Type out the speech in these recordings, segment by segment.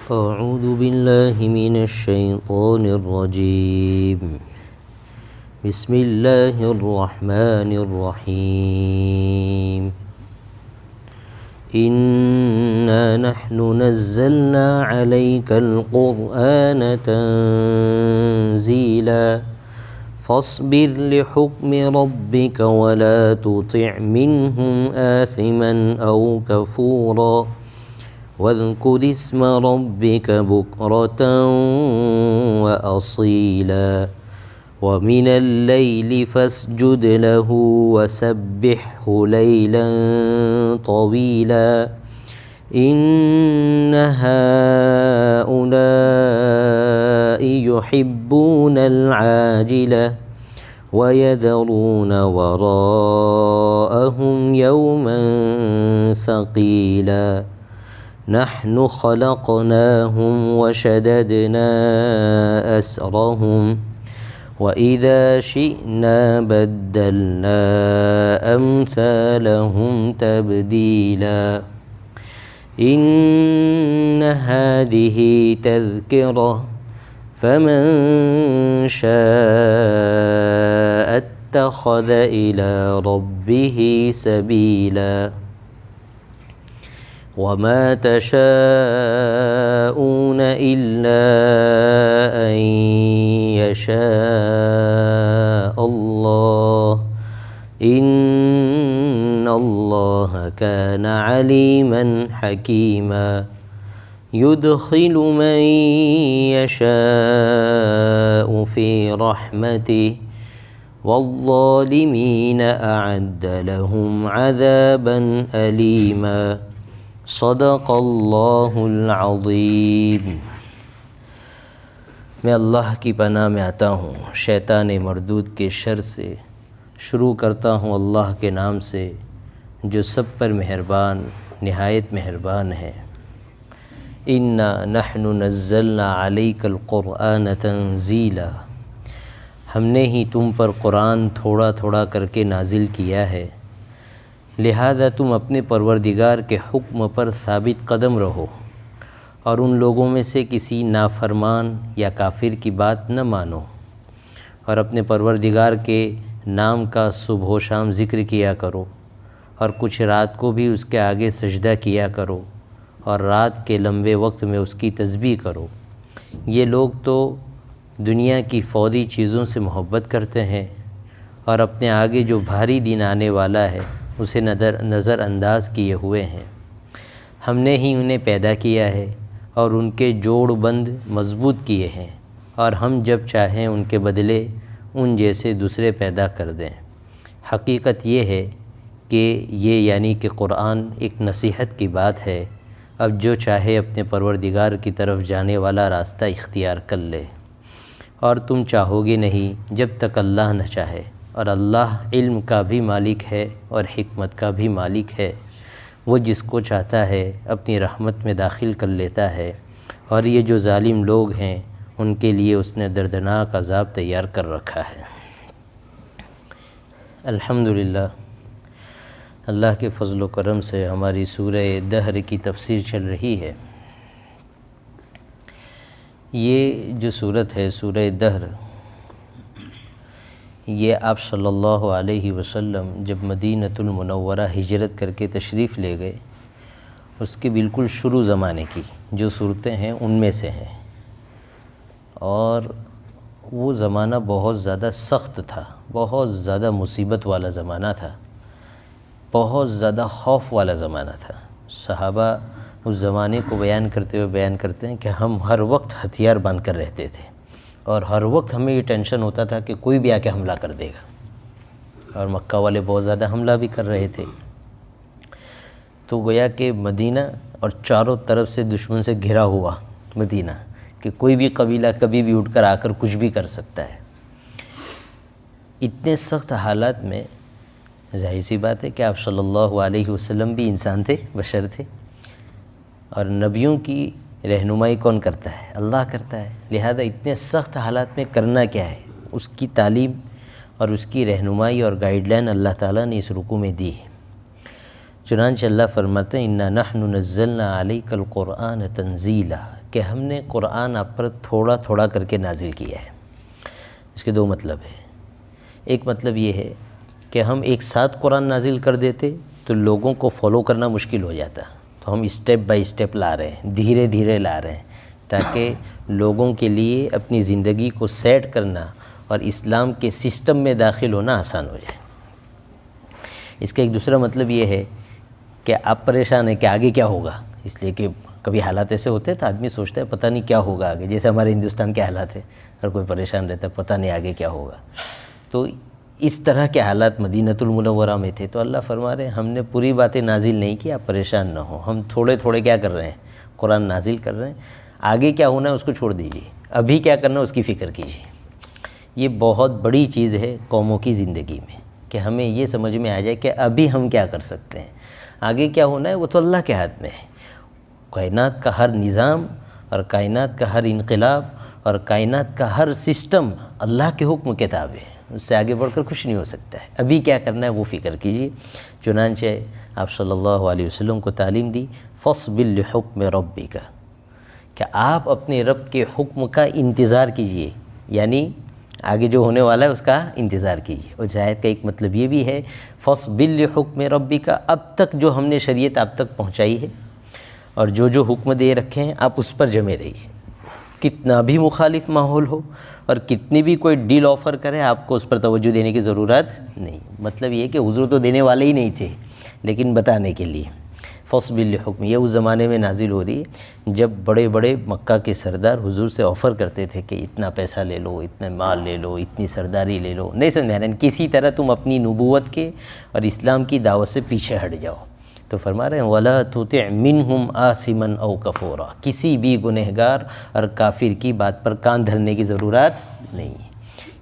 أعوذ بالله من الشيطان الرجيم. بسم الله الرحمن الرحيم. إنا نحن نزلنا عليك القرآن تنزيلا فاصبر لحكم ربك ولا تطع منهم آثما أو كفورا واذكر اسم ربك بكرة وأصيلا ومن الليل فاسجد له وسبحه ليلا طويلا إن هؤلاء يحبون العاجلة ويذرون وراءهم يوما ثقيلا نحن خلقناهم وشددنا أسرهم وإذا شئنا بدلنا أمثالهم تبديلا إن هذه تذكرة فمن شاء اتخذ إلى ربه سبيلا وما تشاءون إلا أن يشاء الله إن الله كان عليما حكيما يدخل من يشاء في رحمته والظالمين أعد لهم عذابا أليما صدق اللہ العظیم۔ میں اللہ کی پناہ میں آتا ہوں شیطان مردود کے شر سے۔ شروع کرتا ہوں اللہ کے نام سے جو سب پر مہربان نہایت مہربان ہے۔ انا نحن نزلنا علیک القرآن تنزیلا، ہم نے ہی تم پر قرآن تھوڑا تھوڑا کر کے نازل کیا ہے، لہذا تم اپنے پروردگار کے حکم پر ثابت قدم رہو اور ان لوگوں میں سے کسی نافرمان یا کافر کی بات نہ مانو، اور اپنے پروردگار کے نام کا صبح و شام ذکر کیا کرو، اور کچھ رات کو بھی اس کے آگے سجدہ کیا کرو، اور رات کے لمبے وقت میں اس کی تسبیح کرو۔ یہ لوگ تو دنیا کی فوری چیزوں سے محبت کرتے ہیں اور اپنے آگے جو بھاری دن آنے والا ہے اسے نظر انداز کیے ہوئے ہیں۔ ہم نے ہی انہیں پیدا کیا ہے اور ان کے جوڑ بند مضبوط کیے ہیں، اور ہم جب چاہیں ان کے بدلے ان جیسے دوسرے پیدا کر دیں۔ حقیقت یہ ہے کہ یہ یعنی کہ قرآن ایک نصیحت کی بات ہے۔ اب جو چاہے اپنے پروردگار کی طرف جانے والا راستہ اختیار کر لے، اور تم چاہو گے نہیں جب تک اللہ نہ چاہے، اور اللہ علم کا بھی مالک ہے اور حکمت کا بھی مالک ہے۔ وہ جس کو چاہتا ہے اپنی رحمت میں داخل کر لیتا ہے، اور یہ جو ظالم لوگ ہیں ان کے لیے اس نے دردناک عذاب تیار کر رکھا ہے۔ الحمدللہ، اللہ کے فضل و کرم سے ہماری سورہ دہر کی تفسیر چل رہی ہے۔ یہ جو سورت ہے سورہ دہر، یہ آپ صلی اللہ علیہ وسلم جب مدینۃ المنورہ ہجرت کر کے تشریف لے گئے اس کے بالکل شروع زمانے کی جو صورتیں ہیں ان میں سے ہیں، اور وہ زمانہ بہت زیادہ سخت تھا، بہت زیادہ مصیبت والا زمانہ تھا، بہت زیادہ خوف والا زمانہ تھا۔ صحابہ اس زمانے کو بیان کرتے ہیں کہ ہم ہر وقت ہتھیار باندھ کر رہتے تھے، اور ہر وقت ہمیں یہ ٹینشن ہوتا تھا کہ کوئی بھی آ کے حملہ کر دے گا، اور مکہ والے بہت زیادہ حملہ بھی کر رہے تھے۔ تو گویا کہ مدینہ اور چاروں طرف سے دشمن سے گھرا ہوا مدینہ، کہ کوئی بھی قبیلہ کبھی بھی اٹھ کر آ کر کچھ بھی کر سکتا ہے۔ اتنے سخت حالات میں ظاہر سی بات ہے کہ آپ صلی اللہ علیہ وسلم بھی انسان تھے، بشر تھے، اور نبیوں کی رہنمائی کون کرتا ہے؟ اللہ کرتا ہے۔ لہذا اتنے سخت حالات میں کرنا کیا ہے، اس کی تعلیم اور اس کی رہنمائی اور گائیڈ لائن اللہ تعالیٰ نے اس رکوع میں دی ہے۔ چنانچہ اللہ فرماتے ہیں اِنَّا نَحْنُ نَزَّلْنَا عَلَيْكَ الْقُرْآنَ تَنزِيلًا، کہ ہم نے قرآن آپ پر تھوڑا تھوڑا کر کے نازل کیا ہے۔ اس کے دو مطلب ہیں۔ ایک مطلب یہ ہے کہ ہم ایک ساتھ قرآن نازل کر دیتے تو لوگوں کو فالو کرنا مشکل ہو جاتا، تو ہم اسٹیپ بائی اسٹیپ لا رہے ہیں، دھیرے دھیرے لا رہے ہیں، تاکہ لوگوں کے لیے اپنی زندگی کو سیٹ کرنا اور اسلام کے سسٹم میں داخل ہونا آسان ہو جائے۔ اس کا ایک دوسرا مطلب یہ ہے کہ آپ پریشان ہیں کہ آگے کیا ہوگا، اس لیے کہ کبھی حالات ایسے ہوتے ہیں تو آدمی سوچتا ہے پتہ نہیں کیا ہوگا آگے، جیسے ہمارے ہندوستان کے حالات ہیں، ہر کوئی پریشان رہتا ہے پتہ نہیں آگے کیا ہوگا۔ تو اس طرح کے حالات مدینۃ المنورہ میں تھے، تو اللہ فرما رہے ہیں ہم نے پوری باتیں نازل نہیں کی، آپ پریشان نہ ہو، ہم تھوڑے تھوڑے کیا کر رہے ہیں، قرآن نازل کر رہے ہیں، آگے کیا ہونا ہے اس کو چھوڑ دیجیے، ابھی کیا کرنا ہے اس کی فکر کیجیے۔ یہ بہت بڑی چیز ہے قوموں کی زندگی میں، کہ ہمیں یہ سمجھ میں آ جائے کہ ابھی ہم کیا کر سکتے ہیں، آگے کیا ہونا ہے وہ تو اللہ کے ہاتھ میں ہے۔ کائنات کا ہر نظام اور کائنات کا ہر انقلاب اور کائنات کا ہر سسٹم اللہ کے حکم کے تابع ہے، اس سے آگے بڑھ کر کچھ نہیں ہو سکتا ہے۔ ابھی کیا کرنا ہے وہ فکر کیجیے۔ چنانچہ آپ صلی اللہ علیہ وسلم کو تعلیم دی فاصبر لحکم ربک، کہ آپ اپنے رب کے حکم کا انتظار کیجیے، یعنی آگے جو ہونے والا ہے اس کا انتظار کیجیے۔ اور اس آیت کا ایک مطلب یہ بھی ہے فاصبر لحکم ربک، اب تک جو ہم نے شریعت آپ تک پہنچائی ہے اور جو حکم دے رکھے ہیں آپ اس پر جمے رہیے، کتنا بھی مخالف ماحول ہو اور کتنی بھی کوئی ڈیل آفر کرے آپ کو اس پر توجہ دینے کی ضرورت نہیں۔ مطلب یہ کہ حضور تو دینے والے ہی نہیں تھے، لیکن بتانے کے لیے فاصبر لحکم، یہ اس زمانے میں نازل ہو رہی ہے جب بڑے بڑے مکہ کے سردار حضور سے آفر کرتے تھے کہ اتنا پیسہ لے لو، اتنا مال لے لو، اتنی سرداری لے لو، نہیں سمجھ میں کسی طرح تم اپنی نبوت کے اور اسلام کی دعوت سے پیچھے ہٹ جاؤ۔ تو فرما رہے ہیں وَلَا تُطِعْ مِنْهُمْ آثِمًا أَوْ كَفُورًا، کسی بھی گنہگار اور کافر کی بات پر کان دھرنے کی ضرورت نہیں ہے۔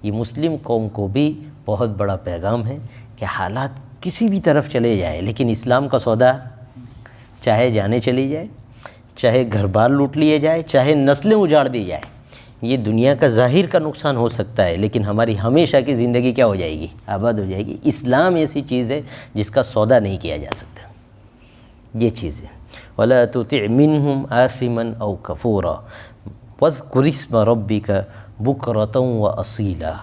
یہ مسلم قوم کو بھی بہت بڑا پیغام ہے کہ حالات کسی بھی طرف چلے جائے، لیکن اسلام کا سودا چاہے جانے چلی جائے، چاہے گھر بار لوٹ لیے جائے، چاہے نسلیں اجاڑ دی جائے، یہ دنیا کا ظاہر کا نقصان ہو سکتا ہے لیکن ہماری ہمیشہ کی زندگی کیا ہو جائے گی، آباد ہو جائے گی۔ اسلام ایسی چیز ہے جس کا سودا نہیں کیا جا سکتا، یہ چیز ہے۔ وَلَا تُطِعْ مِنْهُمْ آثِمًا أَوْ كَفُورًا وَاذْكُرِ اسْمَ رَبِّكَ بُكْرَةً وَأَصِيلًا۔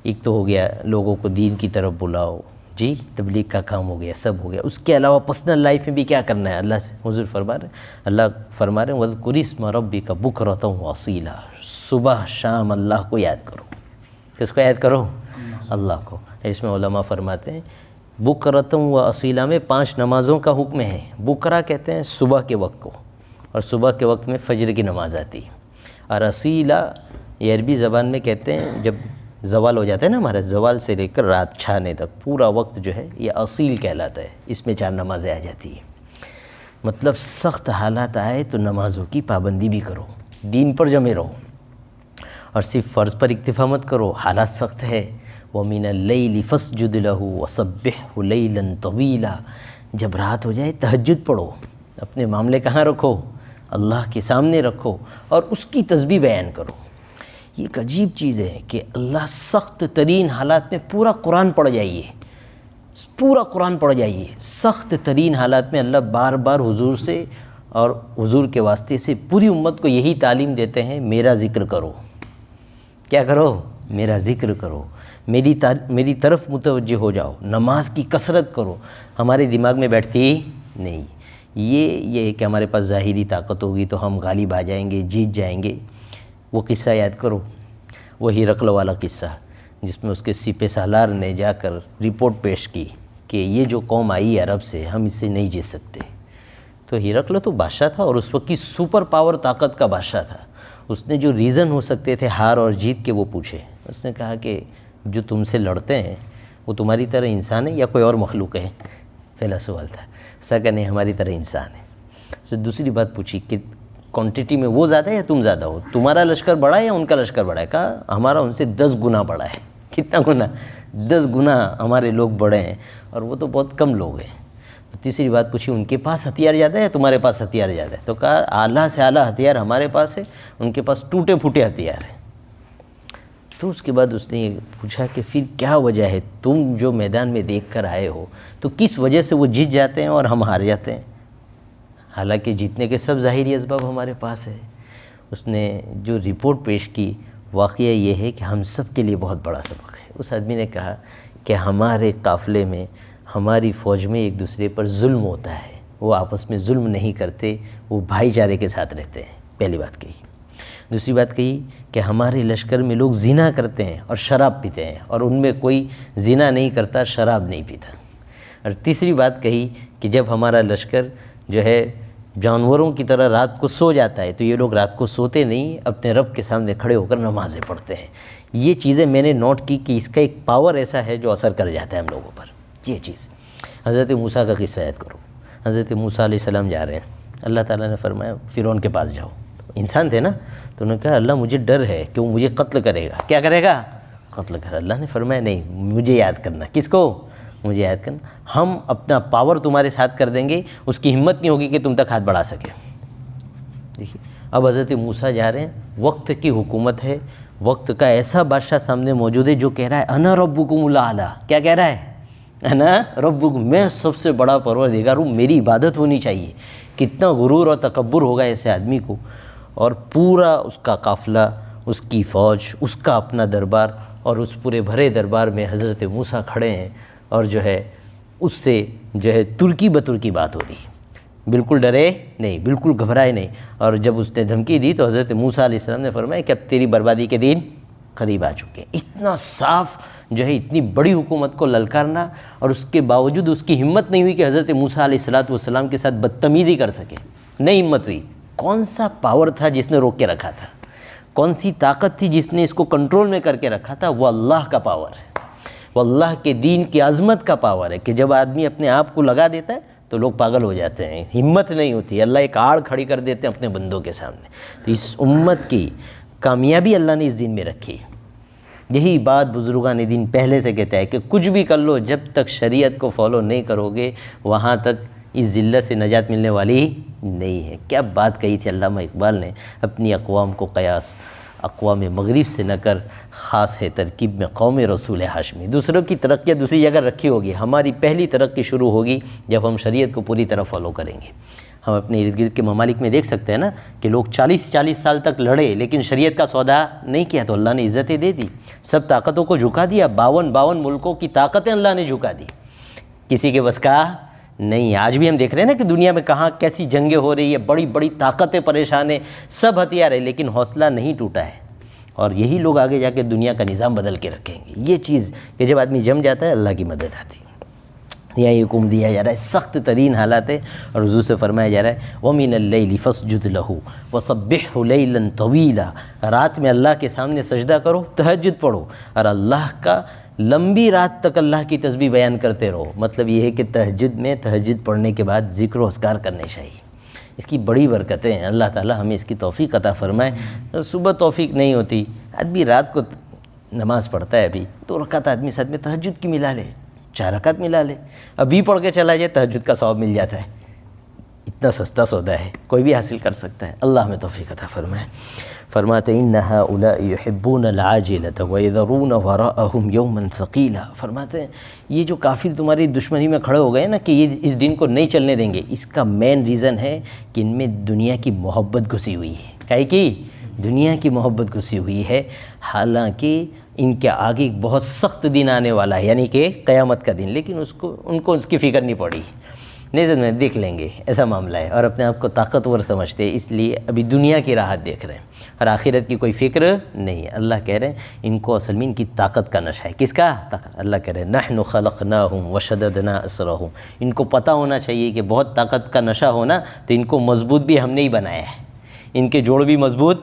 ایک تو ہو گیا لوگوں کو دین کی طرف بلاؤ، جی تبلیغ کا کام ہو گیا، سب ہو گیا۔ اس کے علاوہ پرسنل لائف میں بھی کیا کرنا ہے اللہ سے، حضور فرما رہے ہیں، اللہ فرما رہے ہیں وَاذْكُرِ اسْمَ رَبِّكَ بُكْرَةً وَأَصِيلًا، صبح شام اللہ کو یاد کرو۔ کس کو یاد کرو؟ اللہ کو۔ اس میں علماء فرماتے ہیں بکرتم و اصیلہ میں 5 نمازوں کا حکم ہے۔ بکرہ کہتے ہیں صبح کے وقت کو، اور صبح کے وقت میں فجر کی نماز آتی ہے، اور اصیلہ یہ عربی زبان میں کہتے ہیں جب زوال ہو جاتا ہے نا ہمارا، زوال سے لے کر رات چھانے تک پورا وقت جو ہے یہ اصیل کہلاتا ہے، اس میں 4 نمازیں آ جاتی ہیں۔ مطلب سخت حالات آئے تو نمازوں کی پابندی بھی کرو، دین پر جمے رہو، اور صرف فرض پر اکتفا مت کرو، حالات سخت ہے۔ وَمِنَ اللَّيْلِ فَاسْجُدْ لَهُ وَسَبِّحْهُ لَيْلًا طَوِيلًا، جب رات ہو جائے تہجد پڑھو، اپنے معاملے کہاں رکھو؟ اللہ کے سامنے رکھو، اور اس کی تسبیح بیان کرو۔ یہ ایک عجیب چیز ہے کہ اللہ سخت ترین حالات میں پورا قرآن پڑھ جائیے، پورا قرآن پڑھ جائیے، سخت ترین حالات میں اللہ بار بار حضور سے اور حضور کے واسطے سے پوری امت کو یہی تعلیم دیتے ہیں میرا ذکر کرو۔ کیا کرو؟ میرا ذکر کرو، میری طرف متوجہ ہو جاؤ، نماز کی کثرت کرو۔ ہمارے دماغ میں بیٹھتی نہیں یہ ہے کہ ہمارے پاس ظاہری طاقت ہوگی تو ہم غالب آ جائیں گے، جیت جائیں گے۔ وہ قصہ یاد کرو، وہ ہرقل والا قصہ جس میں اس کے سپہ سالار نے جا کر رپورٹ پیش کی کہ یہ جو قوم آئی ہے عرب سے، ہم اس سے نہیں جیت سکتے۔ تو ہرقل تو بادشاہ تھا اور اس وقت کی سپر پاور طاقت کا بادشاہ تھا، اس نے جو ریزن ہو سکتے تھے ہار اور جیت کے وہ پوچھے۔ اس نے کہا کہ جو تم سے لڑتے ہیں وہ تمہاری طرح انسان ہے یا کوئی اور مخلوق ہے؟ پہلا سوال تھا۔ ایسا کہ نہیں، ہماری طرح انسان ہے۔ سے دوسری بات پوچھی کہ کوانٹٹی میں وہ زیادہ ہے یا تم زیادہ ہو؟ تمہارا لشکر بڑا ہے یا ان کا لشکر بڑا ہے؟ کہا ہمارا ان سے 10 گنا بڑا ہے۔ کتنا گنا؟ 10 گنا ہمارے لوگ بڑے ہیں اور وہ تو بہت کم لوگ ہیں۔ تو تیسری بات پوچھی ان کے پاس ہتھیار زیادہ ہے یا تمہارے پاس ہتھیار زیادہ ہے؟ تو کہا اعلیٰ سے اعلیٰ ہتھیار ہمارے پاس ہے، ان کے پاس ٹوٹے پھوٹے ہتھیار ہیں۔ تو اس کے بعد اس نے یہ پوچھا کہ پھر کیا وجہ ہے، تم جو میدان میں دیکھ کر آئے ہو تو کس وجہ سے وہ جیت جاتے ہیں اور ہم ہار جاتے ہیں؟ حالانکہ جیتنے کے سب ظاہری اسباب ہمارے پاس ہے۔ اس نے جو رپورٹ پیش کی واقعہ یہ ہے کہ ہم سب کے لیے بہت بڑا سبق ہے۔ اس آدمی نے کہا کہ ہمارے قافلے میں، ہماری فوج میں ایک دوسرے پر ظلم ہوتا ہے، وہ آپس میں ظلم نہیں کرتے، وہ بھائی چارے کے ساتھ رہتے ہیں۔ پہلی بات کہی۔ دوسری بات کہی کہ ہمارے لشکر میں لوگ زنا کرتے ہیں اور شراب پیتے ہیں، اور ان میں کوئی زنا نہیں کرتا، شراب نہیں پیتا۔ اور تیسری بات کہی کہ جب ہمارا لشکر جو ہے جانوروں کی طرح رات کو سو جاتا ہے تو یہ لوگ رات کو سوتے نہیں، اپنے رب کے سامنے کھڑے ہو کر نمازیں پڑھتے ہیں۔ یہ چیزیں میں نے نوٹ کی کہ اس کا ایک پاور ایسا ہے جو اثر کر جاتا ہے ہم لوگوں پر۔ یہ چیز حضرت موسیٰ کا قصہ یاد کرو۔ حضرت موسیٰ علیہ السلام جا رہے ہیں، اللہ تعالیٰ نے فرمایا فرعون کے پاس جاؤ۔ انسان تھے نا، تو انہوں نے کہا اللہ مجھے ڈر ہے کہ وہ مجھے قتل کرے گا۔ کیا کرے گا؟ قتل کرے۔ اللہ نے فرمایا نہیں، مجھے یاد کرنا۔ کس کو؟ مجھے یاد کرنا۔ ہم اپنا پاور تمہارے ساتھ کر دیں گے، اس کی ہمت نہیں ہوگی کہ تم تک ہاتھ بڑھا سکے۔ دیکھیے اب حضرت موسیٰ جا رہے ہیں، وقت کی حکومت ہے، وقت کا ایسا بادشاہ سامنے موجود ہے جو کہہ رہا ہے انا ربکم الاعلی۔ کیا کہہ رہا ہے؟ انا ربکم، میں سب سے بڑا پروردگار ہوں، میری عبادت ہونی چاہیے۔ کتنا غرور اور تکبر ہوگا ایسے آدمی کو۔ اور پورا اس کا قافلہ، اس کی فوج، اس کا اپنا دربار، اور اس پورے بھرے دربار میں حضرت موسیٰ کھڑے ہیں، اور جو ہے اس سے جو ہے ترکی بترکی بات ہو رہی ہے۔ بالکل ڈرے نہیں، بالکل گھبرائے نہیں۔ اور جب اس نے دھمکی دی تو حضرت موسیٰ علیہ السلام نے فرمایا کہ اب تیری بربادی کے دن قریب آ چکے ہیں۔ اتنا صاف جو ہے اتنی بڑی حکومت کو للکارنا، اور اس کے باوجود اس کی ہمت نہیں ہوئی کہ حضرت موسیٰ علیہ السلام کے ساتھ بدتمیزی کر سکے، نہیں ہمت ہوئی۔ کون سا پاور تھا جس نے روک کے رکھا تھا؟ کون سی طاقت تھی جس نے اس کو کنٹرول میں کر کے رکھا تھا؟ وہ اللہ کا پاور ہے، وہ اللہ کے دین کی عظمت کا پاور ہے کہ جب آدمی اپنے آپ کو لگا دیتا ہے تو لوگ پاگل ہو جاتے ہیں، ہمت نہیں ہوتی، اللہ ایک آڑ کھڑی کر دیتے ہیں اپنے بندوں کے سامنے۔ تو اس امت کی کامیابی اللہ نے اس دین میں رکھی۔ یہی بات بزرگان دین پہلے سے کہتا ہے کہ کچھ بھی کر لو، جب تک شریعت کو فالو نہیں کرو گے وہاں تک اس ذلت سے نجات ملنے والی نہیں ہے۔ کیا بات کہی تھی علامہ اقبال نے، اپنی اقوام کو قیاس اقوام مغرب سے نہ کر، خاص ہے ترکیب میں قوم رسول ہاشمی۔ دوسروں کی ترقی دوسری جگہ رکھی ہوگی، ہماری پہلی ترقی شروع ہوگی جب ہم شریعت کو پوری طرح فالو کریں گے۔ ہم اپنے ارد گرد کے ممالک میں دیکھ سکتے ہیں نا کہ لوگ 40 سال تک لڑے لیکن شریعت کا سودا نہیں کیا تو اللہ نے عزتیں دے دی، سب طاقتوں کو جھکا دیا۔ 52 ملکوں کی طاقتیں اللہ نے جھکا دی، کسی کے بس کا نہیں۔ آج بھی ہم دیکھ رہے ہیں نا کہ دنیا میں کہاں کیسی جنگیں ہو رہی ہے، بڑی بڑی طاقتیں پریشان ہیں، سب ہتھیار ہیں لیکن حوصلہ نہیں ٹوٹا ہے۔ اور یہی لوگ آگے جا کے دنیا کا نظام بدل کے رکھیں گے۔ یہ چیز کہ جب آدمی جم جاتا ہے اللہ کی مدد آتی ہے۔ یہاں یہ حکم دیا جا رہا ہے، سخت ترین حالات ہے، اور حضور سے فرمایا جا رہا ہے وَمِنَ اللَّيْلِ فَاسْجُدْ لَهُ وَسَبِّحْهُ لَيْلًا طَوِيلًا، رات میں اللہ کے سامنے سجدہ کرو، تہجد پڑھو، اور اللہ کا لمبی رات تک اللہ کی تسبیح بیان کرتے رہو۔ مطلب یہ ہے کہ تہجد میں، تہجد پڑھنے کے بعد ذکر و اذکار کرنے چاہیے۔ اس کی بڑی برکتیں ہیں، اللہ تعالی ہمیں اس کی توفیق عطا فرمائے۔ صبح توفیق نہیں ہوتی، آدمی رات کو نماز پڑھتا ہے، ابھی 2 رکعت آدمی ساتھ میں تہجد کی ملا لے، 4 رکعت ملا لے، ابھی پڑھ کے چلا جائے تہجد کا ثواب مل جاتا ہے۔ اتنا سستا سودا ہے، کوئی بھی حاصل کر سکتا ہے۔ اللہ ہمیں توفیق عطا فرمائے۔ فرماتے ان هؤلاء يحبون العاجلة ويذرون وراءهم يوما ثقيلا، فرماتے ہیں یہ جو کافر تمہاری دشمنی میں کھڑے ہو گئے نا کہ یہ اس دن کو نہیں چلنے دیں گے، اس کا مین ریزن ہے کہ ان میں دنیا کی محبت گھسی ہوئی ہے۔ کیا کی؟ دنیا کی محبت گھسی ہوئی ہے، حالانکہ ان کے آگے ایک بہت سخت دن آنے والا ہے، یعنی کہ قیامت کا دن، لیکن ان کو اس کی فکر نہیں پڑی۔ نہیں میں دیکھ لیں گے ایسا معاملہ ہے، اور اپنے آپ کو طاقتور سمجھتے ہیں، اس لیے ابھی دنیا کی راحت دیکھ رہے ہیں اور آخرت کی کوئی فکر نہیں ہے۔ اللہ کہہ رہے ہیں ان کو اصل میں ان کی طاقت کا نشہ ہے۔ کس کا؟ طاقت۔ اللہ کہہ رہے ہیں نحن خلقناہم وشددنا اسرہم، ان کو پتہ ہونا چاہیے کہ بہت طاقت کا نشہ ہونا تو ان کو مضبوط بھی ہم نے ہی بنایا ہے، ان کے جوڑ بھی مضبوط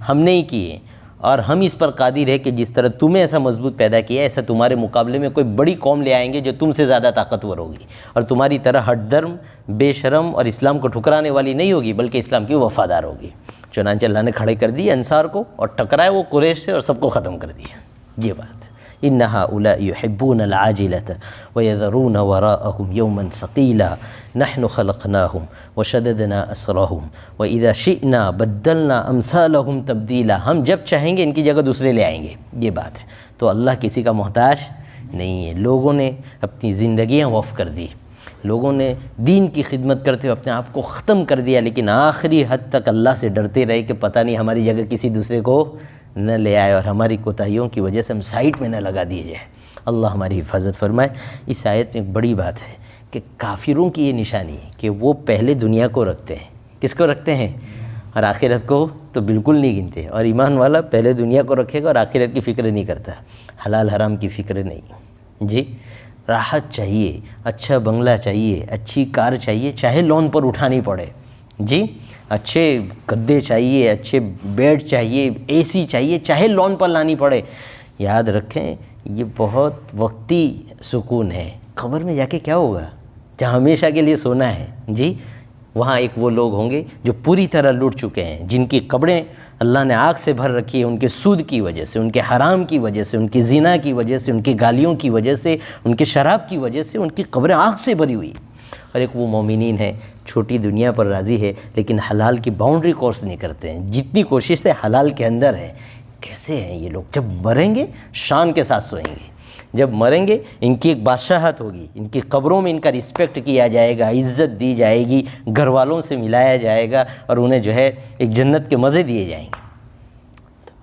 ہم نے ہی کیے، اور ہم اس پر قادر ہے کہ جس طرح تمہیں ایسا مضبوط پیدا کیا ہے ایسا تمہارے مقابلے میں کوئی بڑی قوم لے آئیں گے جو تم سے زیادہ طاقتور ہوگی، اور تمہاری طرح ہٹ درم، بے شرم اور اسلام کو ٹھکرانے والی نہیں ہوگی، بلکہ اسلام کی وفادار ہوگی۔ چنانچہ اللہ نے کھڑے کر دی انصار کو، اور ٹکرائے وہ قریش سے اور سب کو ختم کر دیا۔ یہ بات ان هؤلاء يحبون العاجلة ويذرون وراءهم يوما ثقيلا نحن خلقناهم وشددنا أسرهم وإذا شئنا بدلنا أمثالهم تبديلا، ہم جب چاہیں گے ان کی جگہ دوسرے لے آئیں گے۔ یہ بات ہے، تو اللہ کسی کا محتاج نہیں ہے۔ لوگوں نے اپنی زندگیاں وقف کر دی، لوگوں نے دین کی خدمت کرتے ہوئے اپنے آپ کو ختم کر دیا، لیکن آخری حد تک اللہ سے ڈرتے رہے کہ پتہ نہیں ہماری جگہ کسی دوسرے کو نہ لے آئے اور ہماری کوتاہیوں کی وجہ سے ہم سائٹ میں نہ لگا دیے جائے۔ اللہ ہماری حفاظت فرمائے۔ اس آیت میں ایک بڑی بات ہے کہ کافروں کی یہ نشانی ہے کہ وہ پہلے دنیا کو رکھتے ہیں۔ کس کو رکھتے ہیں؟ اور آخرت کو تو بالکل نہیں گنتے۔ اور ایمان والا پہلے دنیا کو رکھے گا اور آخرت کی فکر نہیں کرتا، حلال حرام کی فکر نہیں۔ جی راحت چاہیے، اچھا بنگلہ چاہیے، اچھی کار چاہیے، چاہے لون پر اٹھانی پڑے، جی اچھے گدے چاہیے، اچھے بیڈ چاہیے، اے سی چاہیے، چاہے لون پر لانی پڑے۔ یاد رکھیں یہ بہت وقتی سکون ہے، قبر میں جا کے کیا ہوگا؟ جہاں ہمیشہ کے لیے سونا ہے، جی وہاں ایک وہ لوگ ہوں گے جو پوری طرح لٹ چکے ہیں، جن کی قبریں اللہ نے آگ سے بھر رکھی ہے، ان کے سود کی وجہ سے، ان کے حرام کی وجہ سے، ان کی زنا کی وجہ سے، ان کی گالیوں کی وجہ سے، ان کے شراب کی وجہ سے ان کی قبریں آگ سے بھری ہوئی۔ اور ایک وہ مومنین ہیں چھوٹی دنیا پر راضی ہے لیکن حلال کی باؤنڈری کورس نہیں کرتے ہیں، جتنی کوشش سے حلال کے اندر ہے۔ کیسے ہیں یہ لوگ؟ جب مریں گے شان کے ساتھ سوئیں گے، جب مریں گے ان کی ایک بادشاہت ہوگی، ان کی قبروں میں ان کا رسپیکٹ کیا جائے گا، عزت دی جائے گی، گھر والوں سے ملایا جائے گا اور انہیں جو ہے ایک جنت کے مزے دیے جائیں گے۔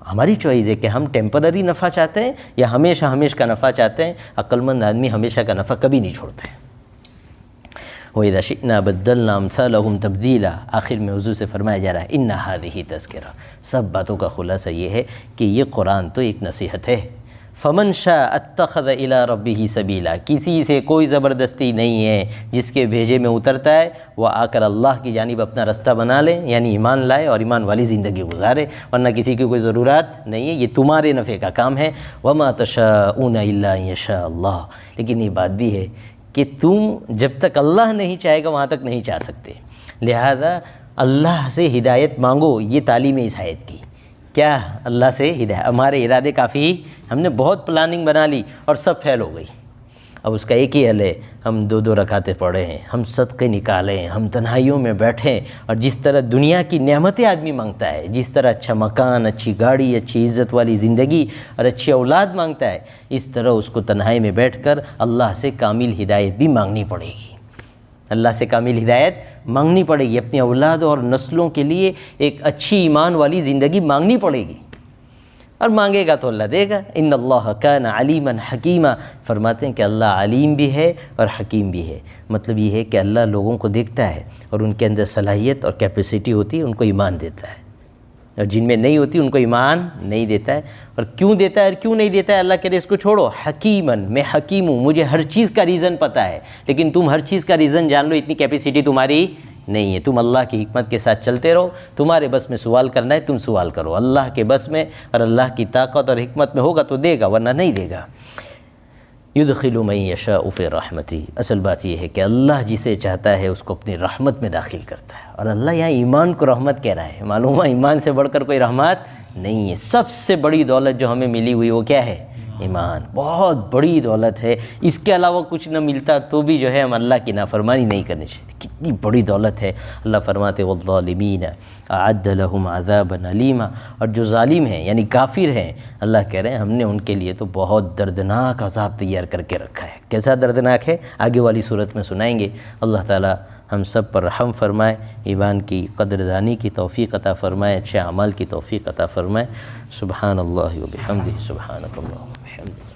ہماری چوائس ہے کہ ہم ٹیمپرری نفع چاہتے ہیں یا ہمیشہ کا نفع چاہتے ہیں۔ عقل مند آدمی ہمیشہ کا نفع کبھی نہیں چھوڑتا ہے۔ وَإِذَا شِئْنَا بَدَّلْنَا أَمْثَالَهُمْ تَبْدِيلًا، آخر میں حضور سے فرمایا جا رہا ہے اِنَّ هَذِهِ تَذْکِرَۃٌ۔ سب باتوں کا خلاصہ یہ ہے کہ یہ قرآن تو ایک نصیحت ہے۔ فَمَنْ شَاءَ اتَّخَذَ إِلَىٰ رَبِّهِ سَبِيلًا، کسی سے کوئی زبردستی نہیں ہے، جس کے بھیجے میں اترتا ہے وہ آ کر اللہ کی جانب اپنا رستہ بنا لے، یعنی ایمان لائے اور ایمان والی زندگی گزارے، ورنہ کسی کی کوئی ضرورت نہیں ہے، یہ تمہارے نفع کا کام ہے۔ وَمَا تَشَاءُونَ إِلَّا أَن يَشَاءَ اللَّهُ، لیکن یہ بات بھی ہے کہ تم جب تک اللہ نہیں چاہے گا وہاں تک نہیں چاہ سکتے، لہذا اللہ سے ہدایت مانگو۔ یہ تعلیم ہے اس آیت کی، کیا اللہ سے ہدایت، ہمارے ارادے کافی، ہم نے بہت پلاننگ بنا لی اور سب فیل ہو گئی۔ اب اس کا ایک ہی حل ہے، ہم 2 رکعتیں پڑھیں، ہم صدقے نکالیں، ہم تنہائیوں میں بیٹھیں، اور جس طرح دنیا کی نعمتیں آدمی مانگتا ہے، جس طرح اچھا مکان، اچھی گاڑی، اچھی عزت والی زندگی اور اچھی اولاد مانگتا ہے، اس طرح اس کو تنہائی میں بیٹھ کر اللہ سے کامل ہدایت بھی مانگنی پڑے گی۔ اللہ سے کامل ہدایت مانگنی پڑے گی، اپنی اولاد اور نسلوں کے لیے ایک اچھی ایمان والی زندگی مانگنی پڑے گی، اور مانگے گا تو اللہ دے گا۔ ان اللہ کان علیما حکیما، فرماتے ہیں کہ اللہ علیم بھی ہے اور حکیم بھی ہے۔ مطلب یہ ہے کہ اللہ لوگوں کو دیکھتا ہے اور ان کے اندر صلاحیت اور کیپیسٹی ہوتی ہے، ان کو ایمان دیتا ہے، اور جن میں نہیں ہوتی ان کو ایمان نہیں دیتا ہے۔ اور کیوں دیتا ہے اور کیوں نہیں دیتا ہے اللہ کہہ رہے اس کو چھوڑو، حکیمن، میں حکیم ہوں، مجھے ہر چیز کا ریزن پتہ ہے، لیکن تم ہر چیز کا ریزن جان لو اتنی کیپیسٹی تمہاری نہیں ہے۔ تم اللہ کی حکمت کے ساتھ چلتے رہو، تمہارے بس میں سوال کرنا ہے تم سوال کرو، اللہ کے بس میں اور اللہ کی طاقت اور حکمت میں ہوگا تو دے گا، ورنہ نہیں دے گا۔ یدخل من یشاء فی رحمتی، اصل بات یہ ہے کہ اللہ جسے چاہتا ہے اس کو اپنی رحمت میں داخل کرتا ہے، اور اللہ یہاں ایمان کو رحمت کہہ رہا ہے، معلوم ہے ایمان سے بڑھ کر کوئی رحمت نہیں ہے۔ سب سے بڑی دولت جو ہمیں ملی ہوئی وہ کیا ہے؟ ایمان، بہت بڑی دولت ہے، اس کے علاوہ کچھ نہ ملتا تو بھی جو ہے ہم اللہ کی نافرمانی نہیں کرنی چاہیے، کتنی بڑی دولت ہے۔ اللہ فرماتے والظالمین اعد لهم عذابا علیما، اور جو ظالم ہیں یعنی کافر ہیں، اللہ کہہ رہے ہیں ہم نے ان کے لیے تو بہت دردناک عذاب تیار کر کے رکھا ہے۔ کیسا دردناک ہے آگے والی صورت میں سنائیں گے۔ اللہ تعالی ہم سب پر رحم فرمائے، ایمان کی قدردانی کی توفیق عطا فرمائے، اچھے اعمال کی توفیق عطا فرمائے۔ سبحان اللہ و بحمدہ، سبحانک اللہم و بحمدک۔